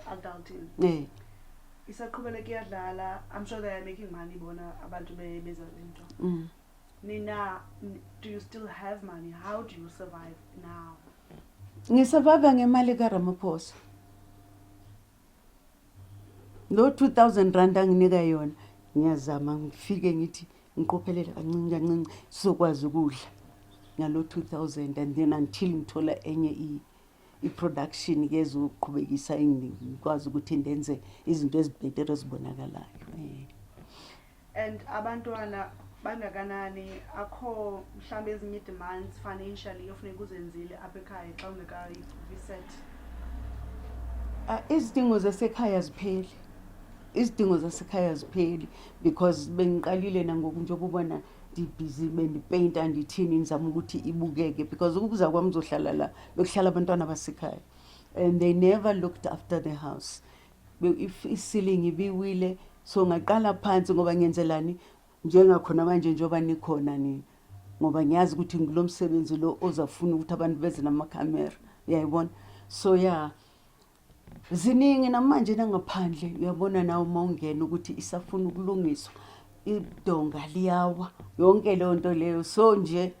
adulting. Isaqhubeleka iyadlala. I'm sure they are making money bona abantu beza lento. Nina, do you still have money? How do you survive now? Ngisurvive ngemali kaRamaphosa. Lo 2000 rand anginika yona ngiyazama ngifike ngithi ngiqophelele kancinci sokwazi ukudla ngalo 2000 and then until ngithola enye i-production yezoqhubekisa ngikwazi ukuthi ndenze izinto ezibhetere ezibonakalayo. And abantwana bangakanani akho mhlambe ezinye demands financially ofuneka uzenzile apha ekhaya xa ungekayiviset? Izidingo zasekhaya zipheli. Izidingo zasekhaya zipheli because bengiqalile nangoku nje ukubona busy bendipainta ndithini nizama ukuthi ibukeke because ukuza kwami uzohlala la bekuhlala abantwana basekhaya and they never looked after the house. If ceiling ibiwile so ngaqala phansi ngoba ngiyenzelani njengakhona manje njoba nikhona ni ngoba ngiyazi ukuthi ngilomsebenzi lo ozafuna ukuthi abantu beze namakhamera uyayibona so yeah ziningi namanje nangaphandle uyabona nawo mawungena ukuthi isafuna ukulungiswa idonga liyawa yonke le nto leyo so nje